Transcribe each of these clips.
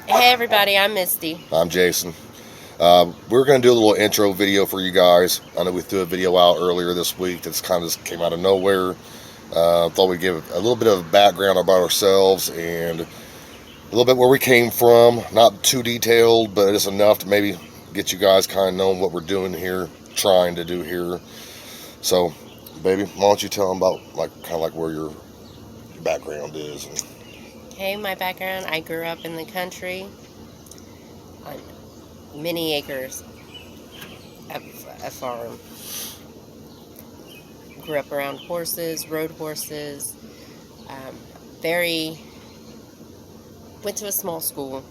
Hey everybody, I'm Misty. I'm Jason. We're going to do a little intro video for you guys. I know we threw a video out earlier this week that's kind of just came out of nowhere. Thought we'd give a little bit of background about ourselves and a little bit where we came from. Not too detailed, but just enough to maybe get you guys kind of knowing what we're doing here, trying to do here. So, baby, why don't you tell them about where your background is? Hey, my background, I grew up in the country on many acres of a farm. Grew up around horses, rode horses, went to a small school.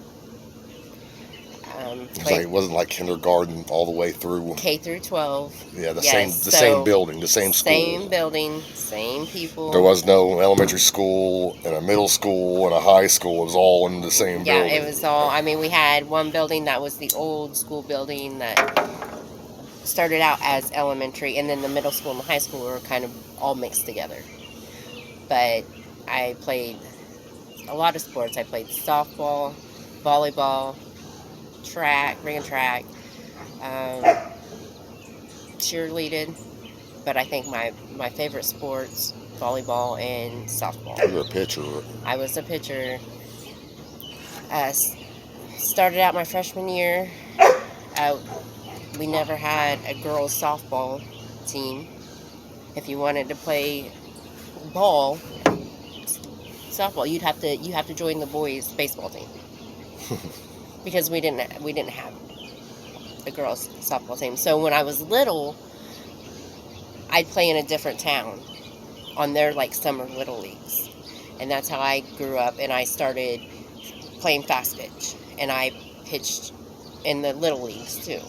It wasn't like kindergarten all the way through K through 12. Yeah, the Yes, same building, the same school. Same building, same people. There was no elementary school and a middle school and a high school. It was all in the same building. Yeah, it was all. I mean, we had one building that was the old school building that started out as elementary, and then the middle school and the high school were kind of all mixed together. But I played a lot of sports. I played softball, volleyball, ran track, cheerleaded, but I think my favorite sports, volleyball and softball. You were a pitcher. I was a pitcher. Started out my freshman year. We never had a girls softball team. If you wanted to play softball, you have to join the boys baseball team. Because we didn't have a girls softball team. So when I was little, I'd play in a different town on their summer little leagues, and that's how I grew up. And I started playing fast pitch, and I pitched in the little leagues too.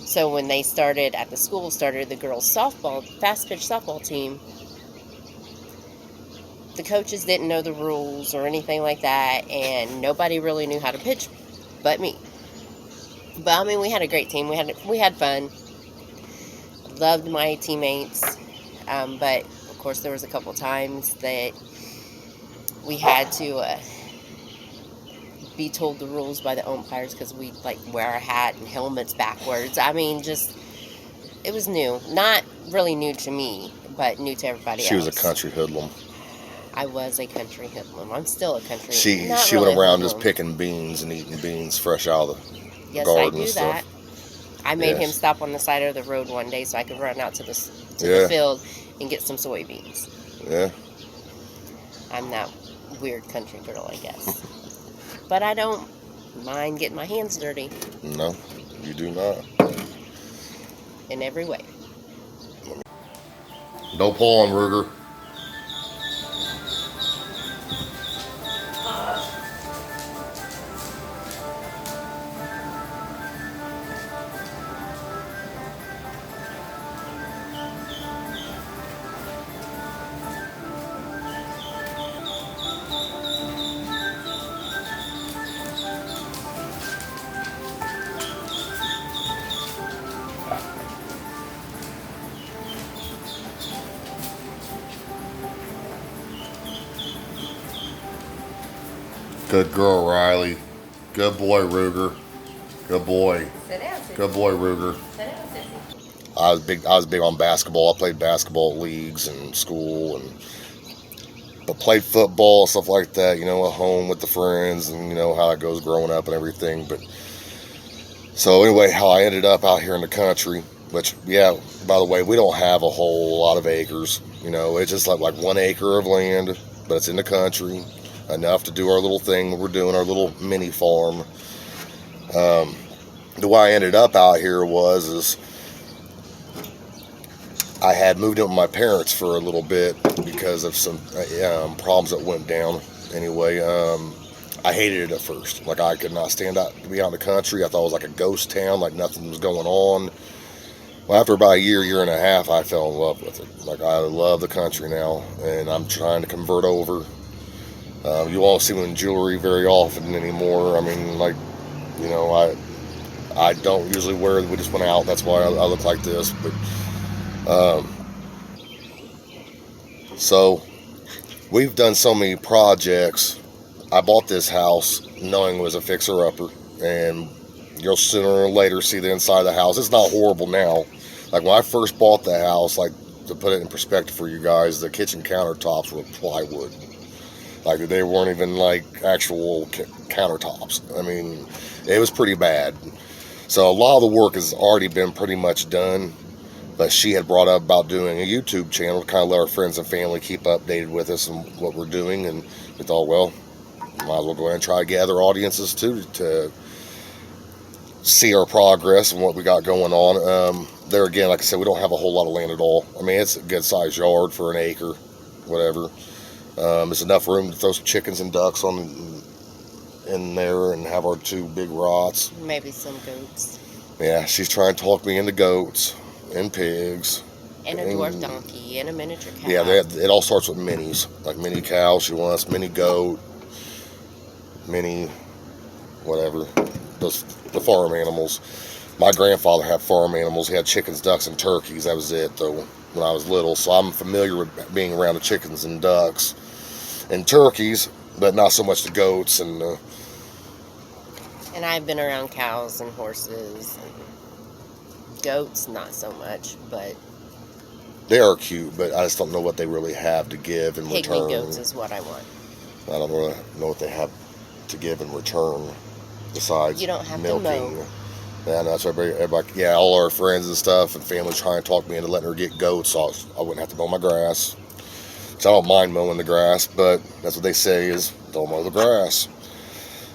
So when they started the girls fast pitch softball team, the coaches didn't know the rules or anything like that, and nobody really knew how to pitch but me. But I mean, we had a great team. We had fun. Loved my teammates, but of course there was a couple times that we had to be told the rules by the umpires because we wear a hat and helmets backwards. I mean, it was new. Not really new to me, but new to everybody else. She was a country hoodlum. I was a country hoodlum. I'm still a country. She went around just picking beans and eating beans fresh out of the garden and stuff. That. I made him stop on the side of the road one day so I could run out to the field and get some soybeans. Yeah. I'm that weird country girl, I guess. But I don't mind getting my hands dirty. No, you do not. In every way. No pulling, Ruger. Good girl, Riley. Good boy, Ruger. Good boy. Sit down, Sissy. Good boy, Ruger. Sit down, Sissy. I was big on basketball. I played basketball leagues in school, but played football, stuff like that, at home with the friends, and you know how it goes growing up and everything. But so anyway, how I ended up out here in the country, which, yeah, by the way, we don't have a whole lot of acres. It's just like 1 acre of land, but it's in the country. Enough to do our little thing we're doing, our little mini farm. The way I ended up out here is I had moved in with my parents for a little bit because of some problems that went down. Anyway, I hated it at first. I could not stand out to be out in the country. I thought it was like a ghost town, like nothing was going on. Well, after about a year and a half, I fell in love with it. I love the country now, and I'm trying to convert over. You won't see me in jewelry very often anymore. I mean, I don't usually wear it. We just went out. That's why I look like this. But so we've done so many projects I bought this house knowing it was a fixer-upper, and you'll sooner or later see the inside of the house. It's not horrible now. Like when I first bought the house, like to put it in perspective for you guys, the kitchen countertops were plywood. Like they weren't even like actual countertops. I mean, it was pretty bad. So a lot of the work has already been pretty much done. But she had brought up about doing a YouTube channel to kind of let our friends and family keep updated with us and what we're doing. And we thought, well, might as well go ahead and try to get other audiences too to see our progress and what we got going on. There again, like I said, we don't have a whole lot of land at all. I mean, it's a good sized yard for an acre, whatever. It's enough room to throw some chickens and ducks in there and have our 2 big rots. Maybe some goats. Yeah, she's trying to talk me into goats and pigs. And a dwarf donkey and a miniature cow. Yeah, it all starts with minis. Like mini cow, she wants mini goat, mini whatever. The farm animals. My grandfather had farm animals. He had chickens, ducks, and turkeys. That was it, though, when I was little. So I'm familiar with being around the chickens and ducks and turkeys, but not so much the goats and And I've been around cows and horses and goats, not so much, but they are cute, but I just don't know what they really have to give in pygmy return. goats is what I want. I don't really know what they have to give in return besides You don't have milking. to mow. Yeah, that's why everybody, yeah, all our friends and stuff and family trying to talk me into letting her get goats so I wouldn't have to mow my grass. Which I don't mind mowing the grass, but that's what they say is don't mow the grass.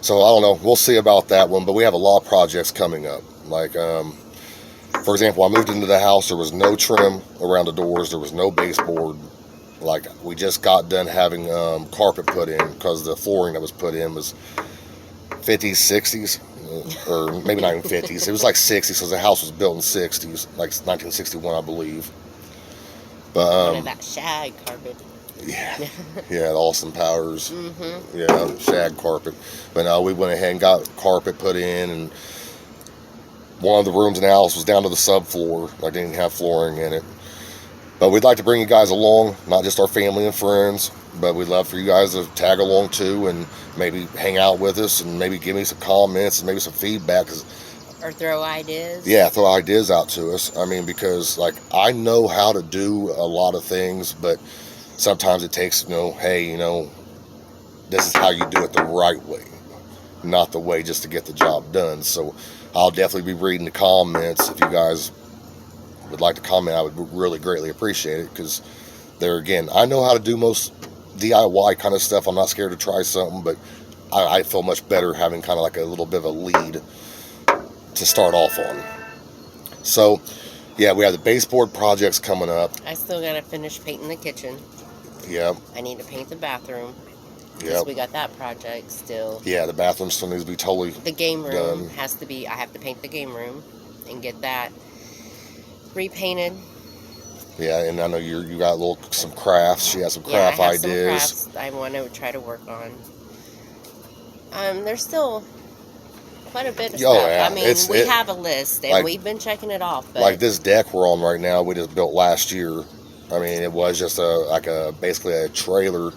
So I don't know. We'll see about that one, but we have a lot of projects coming up. Like, for example, I moved into the house. There was no trim around the doors. There was no baseboard. Like, we just got done having carpet put in because the flooring that was put in was 50s, 60s, or maybe not even 50s. It was like 60s because the house was built in 60s, like 1961, I believe. But One of that shag carpet. yeah, the Austin Powers, Mm-hmm. yeah, shag carpet. But no, we went ahead and got carpet put in, and one of the rooms in the house was down to the subfloor. Like, they didn't have flooring in it. But we'd like to bring you guys along, not just our family and friends, but we'd love for you guys to tag along too and maybe hang out with us and maybe give me some comments and maybe some feedback. Or throw ideas. Yeah, throw ideas out to us. I mean, because like I know how to do a lot of things, but sometimes it takes, hey, this is how you do it the right way, not the way just to get the job done. So I'll definitely be reading the comments. If you guys would like to comment, I would really greatly appreciate it, because there again, I know how to do most DIY kind of stuff. I'm not scared to try something, but I feel much better having kind of like a little bit of a lead to start off on. So yeah, we have the baseboard projects coming up. I still gotta finish painting the kitchen. Yep. I need to paint the bathroom. Because Yep. we got that project still. Yeah, the bathroom still needs to be totally The game room done. has to be, I have to paint the game room and get that repainted. Yeah, and I know you got some crafts. She has some Yeah, I craft have ideas. some crafts I want to try to work on. There's still quite a bit of Oh, stuff. yeah. I mean, we have a list and like- we've been checking it off. But Like this deck we're on right now, we just built last year. I mean, it was just basically a trailer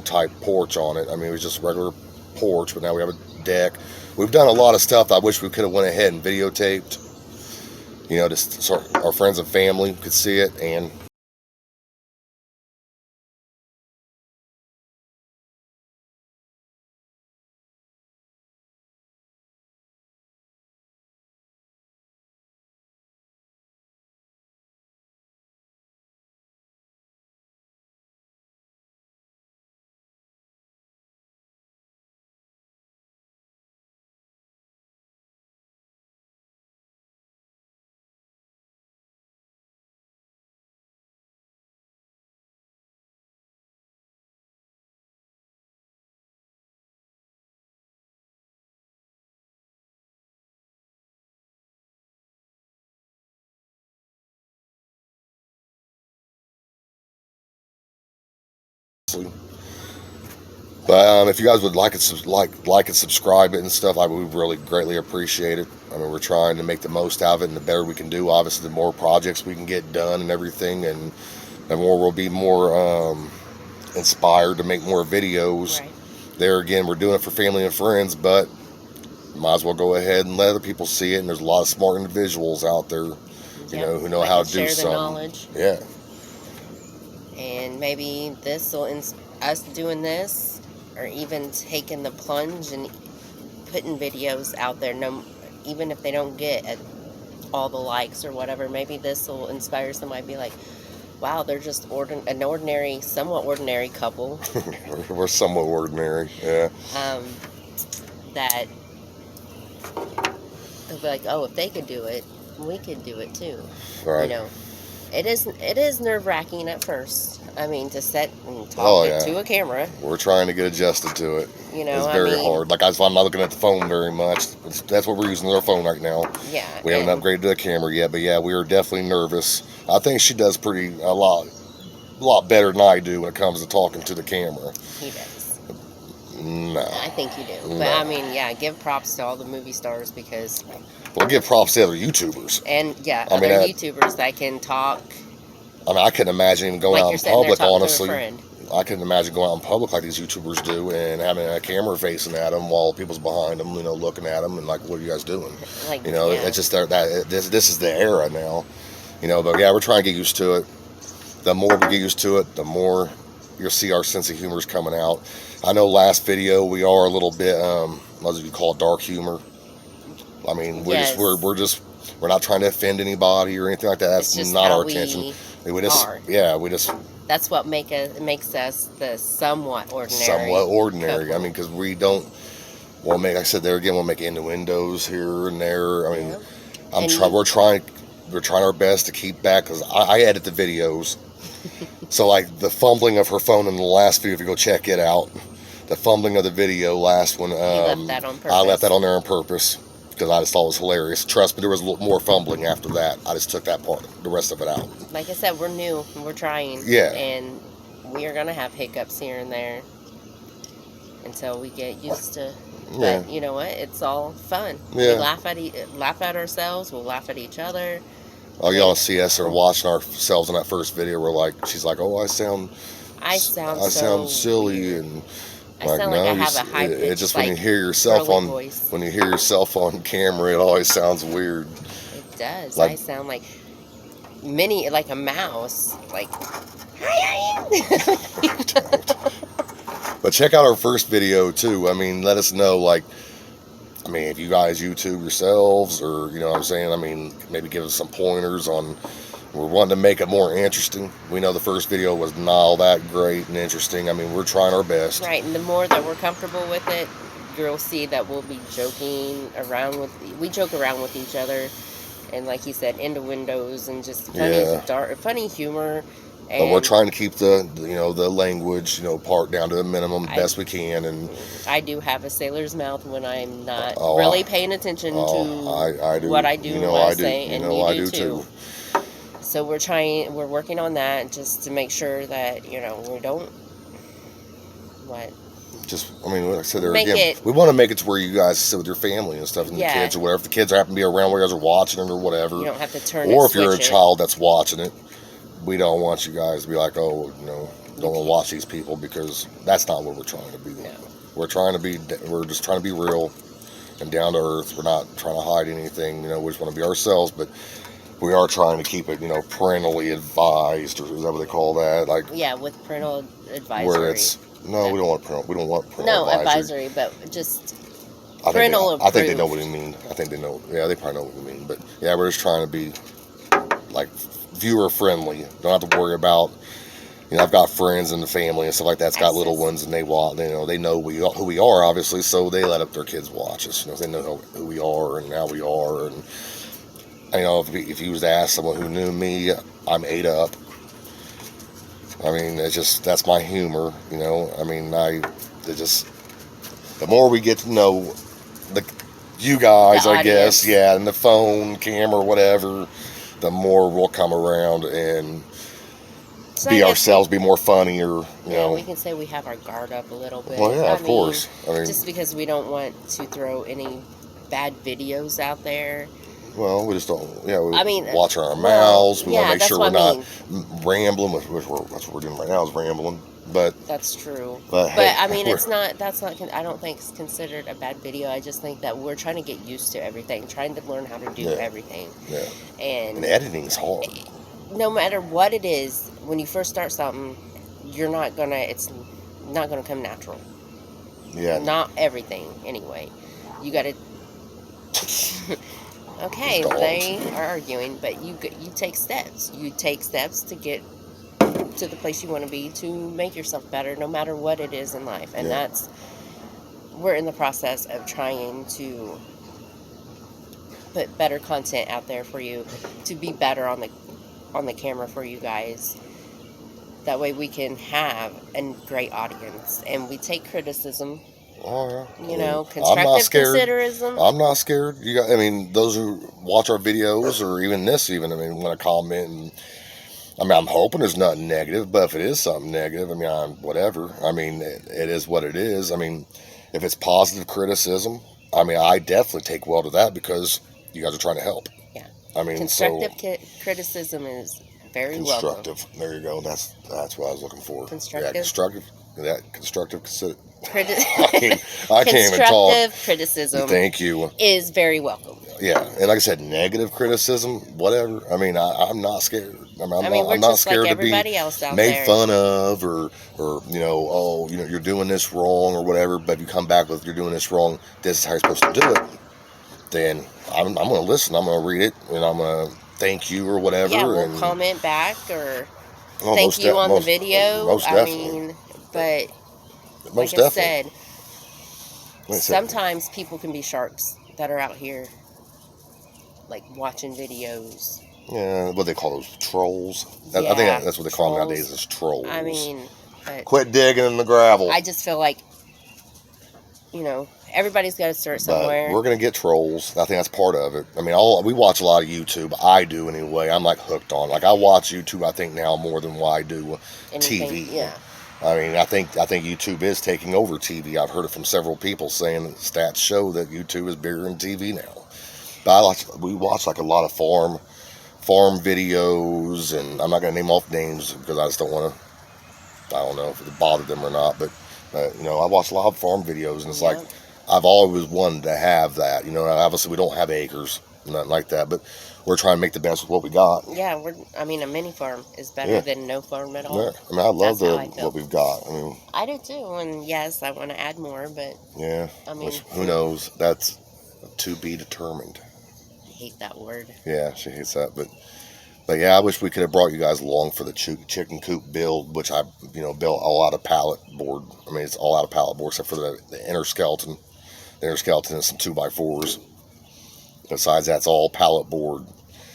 type porch on it. I mean, it was just a regular porch, but now we have a deck. We've done a lot of stuff that I wish we could have went ahead and videotaped. Just so our friends and family could see it. And but if you guys would like and subscribe it and stuff, I would really greatly appreciate it. I mean, we're trying to make the most out of it, and the better we can do, obviously, the more projects we can get done and everything, and the more we'll be more inspired to make more videos. right. there again, we're doing it for family and friends, but might as well go ahead and let other people see it. And there's a lot of smart individuals out there, who know that how can to do share the something. knowledge. Yeah. And maybe this will us doing this, or even taking the plunge and putting videos out there. No, even if they don't get all the likes or whatever, maybe this will inspire somebody to be like, wow, they're just an ordinary, somewhat ordinary couple. We're somewhat ordinary, yeah. That they'll be like, oh, if they could do it, we could do it too. Right. It is nerve-wracking at first. I mean, to sit and talk to a camera. We're trying to get adjusted to it. It's very hard. Like, I'm not looking at the phone very much. That's what we're using our phone right now. Yeah. We haven't upgraded to a camera yet, but yeah, we are definitely nervous. I think she does a lot better than I do when it comes to talking to the camera. He does. No. I think you do. No. But I mean, yeah, give props to all the movie stars because. Well, give props to other YouTubers. And yeah, other YouTubers that can talk. I mean, I couldn't imagine even going out in public, honestly. I couldn't imagine going out in public like these YouTubers do and having a camera facing at them while people's behind them, looking at them and like, what are you guys doing? It's just this is the era now, but yeah, we're trying to get used to it. The more we get used to it, the more you'll see our sense of humor is coming out. I know last video we are a little bit, what do you call it, dark humor. I mean, we're not trying to offend anybody or anything like that. That's not our intention. That's what makes us the somewhat ordinary. Somewhat ordinary. Couple. I mean, because we don't want to make, like I said there again, we'll make innuendos here and there. I mean, we're trying our best to keep back, because I edit the videos. So like the fumbling of her phone in the last video, if you go check it out, the fumbling of the video last one, left that on purpose. I left that on there on purpose. Because I just thought it was hilarious. Trust me, there was a little more fumbling after that. I just took that part, the rest of it out. Like I said, we're new. We're trying. Yeah. And we are going to have hiccups here and there until we get used to. But you know what? It's all fun. Yeah. We laugh at ourselves. We'll laugh at each other. Oh, y'all see us or watching ourselves in that first video. She's like, oh, I sound silly and. I sound like I have a high pitch. It's just when you hear yourself on camera, it always sounds weird. It does. I sound like a mouse. Like, But check out our first video too. I mean, let us know. If you guys YouTube yourselves, or what I'm saying. I mean, maybe give us some pointers on. We're wanting to make it more interesting. We know the first video was not all that great and interesting. I mean, we're trying our best. Right, and the more that we're comfortable with it, you'll see that we'll be joking around we joke around with each other, and like you said, innuendos and just funny humor. And but we're trying to keep the language part down to the minimum best we can. And I do have a sailor's mouth when I'm not really paying attention to I do. what I do and what I say, and I you do too. So we're working on that just to make sure that, we don't, like I said there again, we want to make it to where you guys sit with your family and stuff and the kids or whatever. If the kids happen to be around where you guys are watching it or whatever. You don't have to turn or if you're a child that's watching it, we don't want you guys to be like, don't want to watch these people, because that's not what we're trying to be. No. We're just trying to be real and down to earth. We're not trying to hide anything. We just want to be ourselves, but we are trying to keep it, parentally advised, or is that what they call that? With parental advisory. Where it's we don't want parental advisory, but just parental approved. I think they know what we mean. I think they know. Yeah, they probably know what we mean. But yeah, we're just trying to be viewer friendly. Don't have to worry about. I've got friends in the family and stuff like that. It's got little ones, and they watch. They know who we are, obviously, so they let up their kids watch us. They know who we are and how we are, and. If you was to ask someone who knew me, I'm ate up. I mean, that's my humor, I mean, the more we get to know you guys, I guess, and the phone, camera, whatever, the more we'll come around and be ourselves, be more funnier, we can say we have our guard up a little bit. Well, yeah, of course. Just because we don't want to throw any bad videos out there. Well, we just don't. Watch our mouths. We want to make sure we're not rambling. That's what we're doing right now, is rambling. But That's true. But, But hey, I mean, we're- it's not. That's not. I don't think it's considered a bad video. I just think that we're trying to get used to everything, trying to learn how to do Yeah. everything, yeah, and and editing's hard. no matter what it is, when you first start something, you're not gonna. It's not gonna come natural. Yeah, Not everything, anyway. You got to. Okay, Dogs. they are arguing, but you take steps. You take steps to get to the place you want to be, to make yourself better, no matter what it is in life. And Yeah. we're in the process of trying to put better content out there for you, to be better on the camera for you guys. That way we can have a great audience, and we take criticism. Oh, yeah. You know, I'm not constructive scared. considerism. I'm not scared. You got, I mean, those who watch our videos, or even this, I mean, want to comment, and I mean, I'm hoping there's nothing negative, but if it is something negative, I mean, whatever. I mean, it is what it is. I mean, if it's positive criticism, I mean, I definitely take well to that because you guys are trying to help. Yeah. I mean, Constructive criticism is very welcome. constructive. There you go. That's what I was looking for. Constructive. Yeah, constructive. Yeah, constructive. Criti- I can't even talk. Constructive criticism Thank you. is very welcome. Yeah, and like I said, negative criticism, whatever. I mean, I'm not scared. We're I'm not just scared like to be everybody else out made there. fun of, or you know, oh, you know, you're doing this wrong or whatever. But if you come back with you're doing this wrong, this is how you're supposed to do it. Then I'm going to listen. I'm going to read it, and I'm going to thank you or whatever. Yeah, we'll and comment back or oh, thank most you de- on most- the video. Most I definitely. mean, but Most like I definitely. said, Like I said, sometimes people can be sharks that are out here, like watching videos. yeah, what they call those trolls. I Yeah, think that's what they call them trolls. nowadays. Is trolls. I mean, but quit digging in the gravel. I just feel like, you know, everybody's got to start But somewhere. we're gonna get trolls. I think that's part of it. I mean, we watch a lot of YouTube. I do anyway. I'm like hooked on. Like I watch YouTube. I think now more than what I do Anything- TV. Yeah. I mean, I think YouTube is taking over TV. I've heard it from several people saying that stats show that YouTube is bigger than TV now. But we watch like a lot of farm videos, and I'm not gonna name off names because I just don't want to. I don't know if it bothered them or not, but you know, I watch a lot of farm videos, and it's like I've always wanted to have that. You know, obviously we don't have acres, nothing like that, but we're trying to make the best with what we got. Yeah, a mini farm is better Yeah. than no farm at all. Yeah, I mean, I love That's how I feel. what we've got. I mean, I do too, and yes, I want to add more, but yeah. I mean, Which, who knows? That's to be determined. I hate that word. Yeah, she hates that, but yeah, I wish we could have brought you guys along for the chicken coop build, which I built all out of pallet board. I mean, it's all out of pallet board except for the inner skeleton. The inner skeleton is some 2x4s. Besides that, it's all pallet board,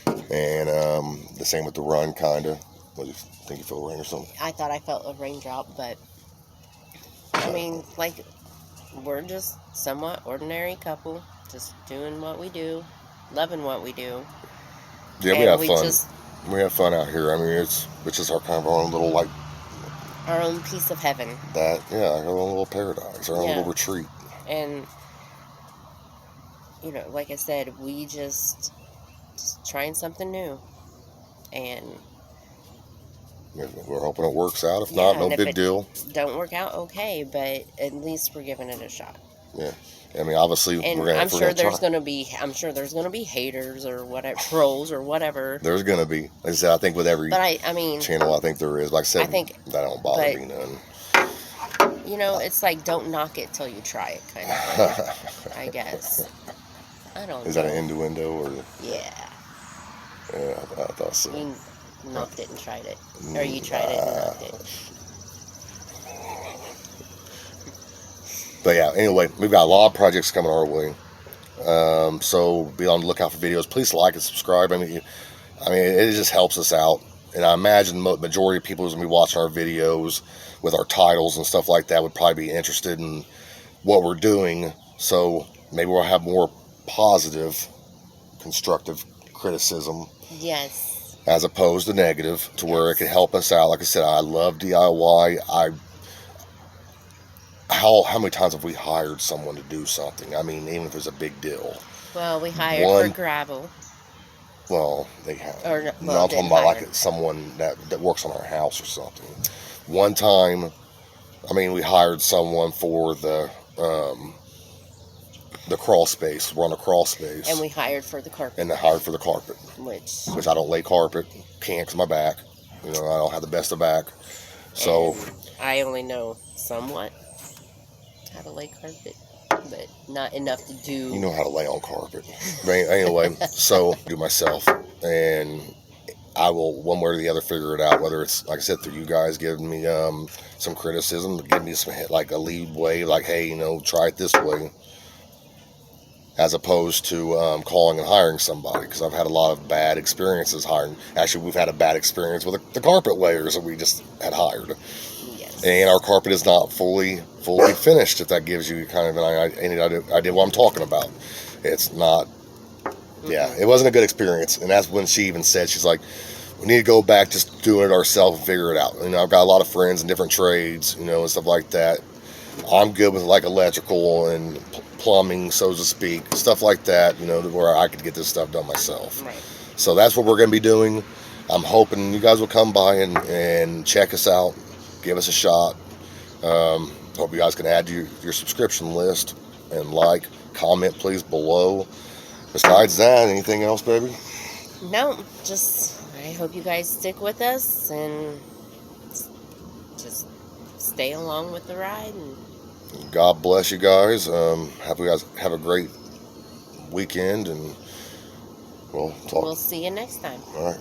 and the same with the run, kind of. What do you think? You feel rain or something? I thought I felt a raindrop, but I mean, like, we're just somewhat ordinary couple, just doing what we do, loving what we do. Yeah, we And have we fun. just We have fun out here. I mean, it's just our kind of our own little like our own piece of heaven, that. Yeah, our own little paradise, our own Yeah. little retreat. and you know, like I said, we just trying something new, and We're hoping it works out. If Yeah, not, no and if big it- deal. don't work out, okay, but at least we're giving it a shot. I mean, obviously, And we're gonna. I'm if we're sure gonna there's try. gonna be haters or whatever, trolls or whatever. There's gonna be. Like I said, I think with every But I mean, channel, I think there is. Like I said, I think- that don't bother but- me none. you know, it's like don't knock it till you try it, kind of thing, I guess. I don't know. Is that an innuendo or? Yeah, Yeah, I thought so. you knocked it and tried it, or you tried it and knocked it. But yeah, anyway, we've got a lot of projects coming our way. So be on the lookout for videos. Please like and subscribe. I mean, it just helps us out. And I imagine the majority of people who's going to be watching our videos with our titles and stuff like that would probably be interested in what we're doing. So maybe we'll have more positive, constructive criticism Yes. as opposed to negative, to where it can help us out. Like I said, I love DIY. How many times have we hired someone to do something? I mean, even if it's a big deal. Well, we hired One- for gravel. Well, they have. Or, No, well, I'm talking didn't about hire. like someone that works on our house or something. one time, I mean, we hired someone for the crawl space. We're on a crawl space. And we hired for the carpet. And they hired for the carpet. Which I don't lay carpet. Can't because my back. You know, I don't have the best of back. So. And I only know somewhat how to lay carpet, but not enough to do. You know how to lay on carpet. But anyway, so I do myself. And I will, one way or the other, figure it out. Whether it's, like I said, through you guys giving me some criticism, give me some, like, a lead way, like, hey, you know, try it this way. As opposed to calling and hiring somebody, because I've had a lot of bad experiences hiring. Actually, we've had a bad experience with the carpet layers that we just had hired. Yes. And our carpet is not fully finished, if that gives you kind of any idea what I'm talking about. It's not, yeah, it wasn't a good experience. And that's when she even said, she's like, we need to go back just doing it ourselves and figure it out. You know, I've got a lot of friends in different trades, you know, and stuff like that. I'm good with, like, electrical and plumbing, so to speak, stuff like that, you know, where I could get this stuff done myself. Right. So that's what we're going to be doing. I'm hoping you guys will come by and check us out, give us a shot. Hope you guys can add to your subscription list and comment, please, below. Besides that, anything else, baby? No, just I hope you guys stick with us and just stay along with the ride. And God bless you guys. Have you guys have a great weekend, and we'll talk. We'll see you next time. All right.